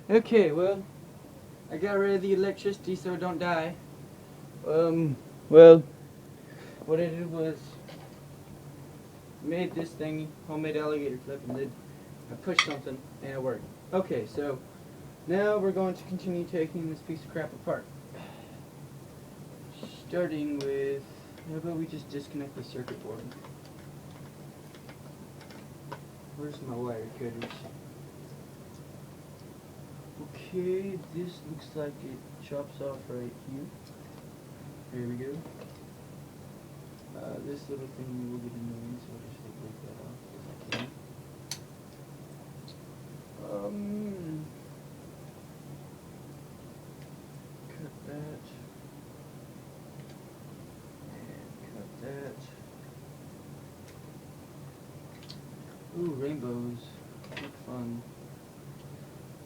Okay, well, I got rid of the electricity so it don't die. Well, what I did was made this thing, homemade alligator clip, and then I pushed something and it worked. Okay, so now we're going to continue taking this piece of crap apart. Starting with, how about we just disconnect the circuit board? Where's my wire cutters? Okay, this looks like it chops off right here. Here we go. This little thing will get annoying, so I'll just take that off as I can. Cut that. And cut that. Ooh, rainbows. Look fun.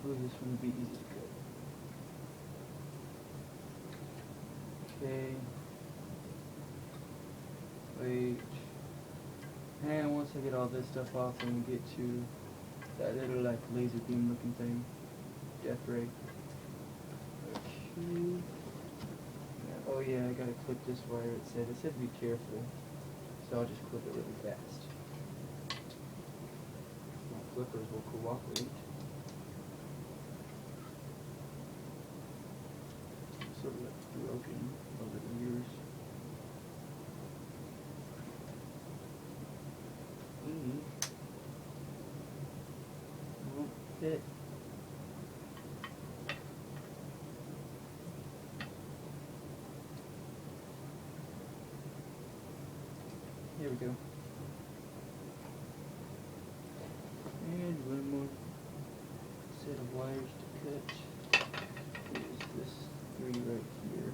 Ooh, this one would be easy to cut. Okay. Wait. And once I get all this stuff off, then we get to that little like laser beam looking thing. Death ray. Okay. Yeah, oh yeah, I gotta clip this wire. It said be careful. So I'll just clip it really fast. My clippers will cooperate. Sort of like broken over the years. Won't fit. Here we go. And one more set of wires to cut. Is this 3 right here.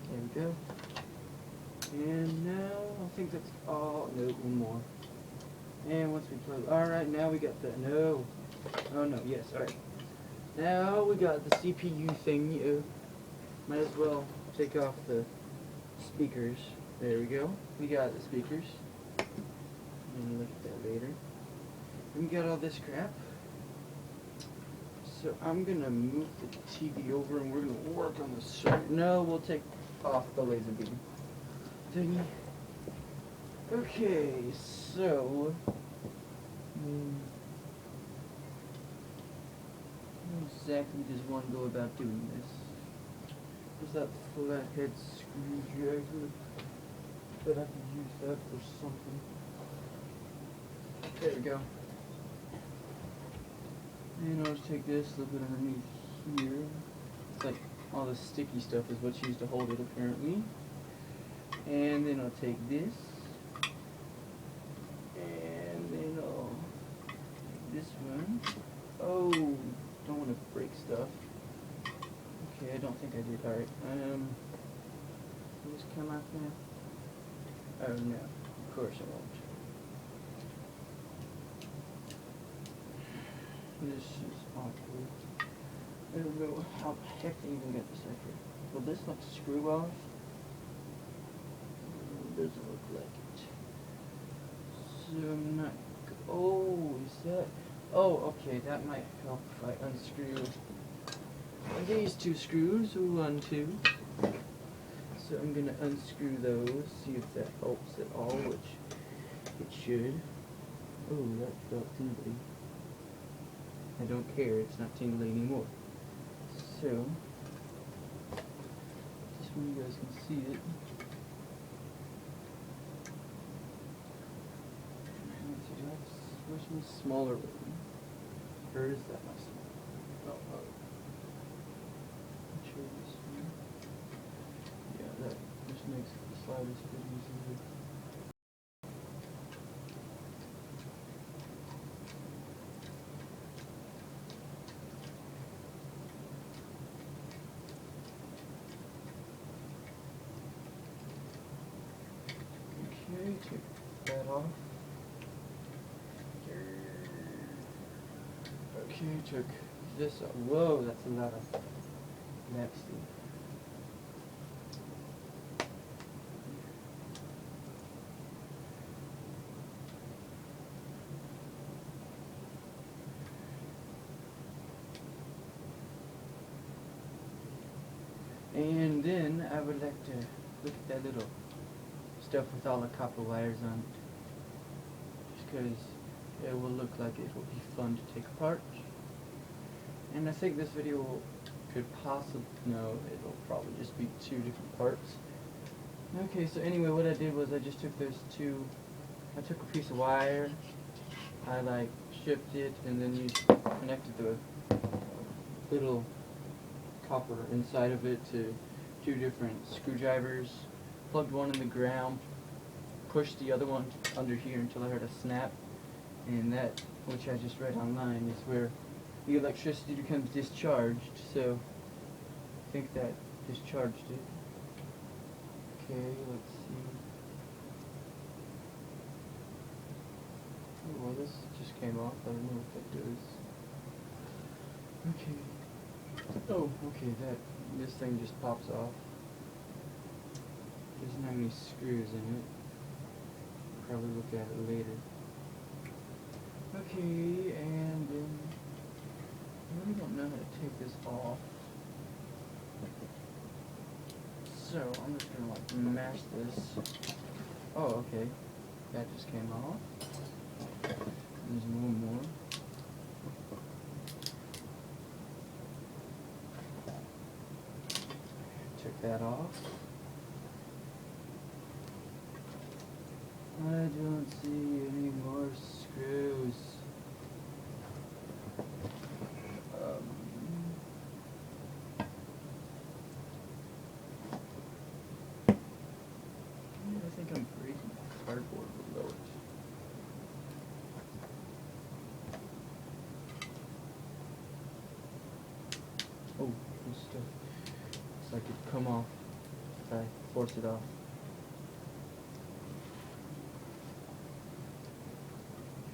There we go. And now I think that's all. No, one more. And once we plug, alright, now we got the, no. Oh no, yes, alright. Now we got the CPU thing. Might as well take off the speakers. There we go. We got the speakers. And look at that later. And we got all this crap. So I'm gonna move the TV over and we're gonna work on the circuit. No, we'll take off the laser beam thingy. Okay, so how exactly does one go about doing this? There's that flathead screwdriver, but I could use that for something. There we go. And I'll just take this, a little bit underneath here. It's like all the sticky stuff is what's used to hold it apparently. And then I'll take this. And then I'll take this one. Oh, don't want to break stuff. Okay, I don't think I did. Alright. Will this come out now? Oh no, of course it won't. This is awkward. I don't know how the heck they even got this right here. Will this like screw off? Doesn't look like it. So I'm not. Oh, is that? Oh, okay. That might help if I unscrew these 2 screws. 1, 2. So I'm gonna unscrew those. See if that helps at all, which it should. Oh, that felt tingly. I don't care. It's not tingly anymore. So just when you guys can see it. Where's my smaller one? Or is that my small? Oh, I'm sure this one. Yeah, that just makes the sliders fit easier. Okay, take that off. Okay, took this off. Whoa, that's a lot of nasty. And then I would like to look at that little stuff with all the copper wires on it. Just because it will look like it will be fun to take apart. And I think this video could possibly, no, it'll probably just be 2 different parts. Okay, so anyway, what I did was I just took those 2, I took a piece of wire, I like shipped it, and then connected the little copper inside of it to 2 different screwdrivers, plugged one in the ground, pushed the other one under here until I heard a snap, and that, which I just read online, is where the electricity becomes discharged, so I think that discharged it. Okay, let's see. Oh, well, this just came off. I don't know what that does. Okay. Oh, okay, this thing just pops off. Doesn't have any screws in it. Probably look at it later. Okay, and then I really don't know how to take this off. So I'm just gonna like mash this. Oh, okay. That just came off. There's one more. Took that off. I don't see any more screws. I think I'm breaking cardboard below it. Oh, this stuff looks like it'd come off if I force it off.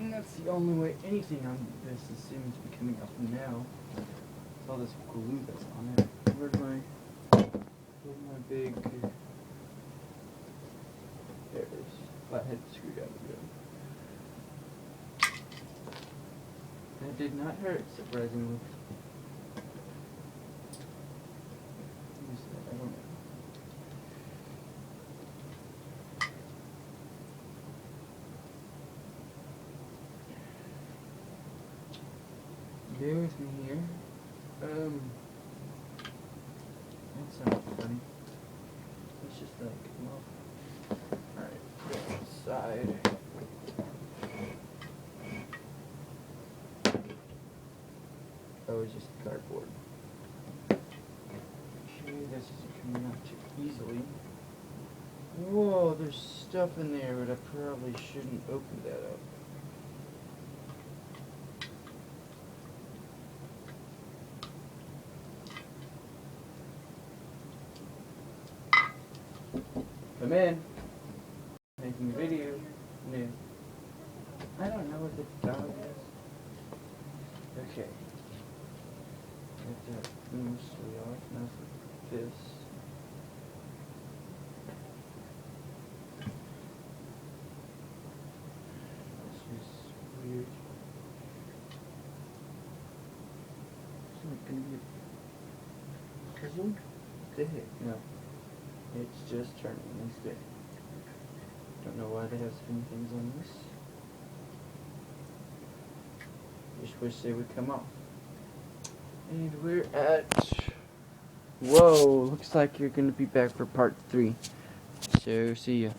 And that's the only way anything on this seems to be coming off now. It's all this glue that's on it. Where's my big... There it is. Flathead screwdriver go. That did not hurt, surprisingly. I don't know. Bear with me here. That sounds funny. Let's just like come off. Alright, put it on the side. Oh, it's just cardboard. Okay, this isn't coming out too easily. Whoa, there's stuff in there, but I probably shouldn't open that up. Come in. Making a video. No. I don't know what the dog is. Okay. Get that mostly off. Now for this. This is weird. Is it gonna be a puzzle? What the heck? No. It's just turning instead. Don't know why they have spin things on this. Just wish they would come off. And we're at... Whoa, looks like you're going to be back for part 3. So, see ya.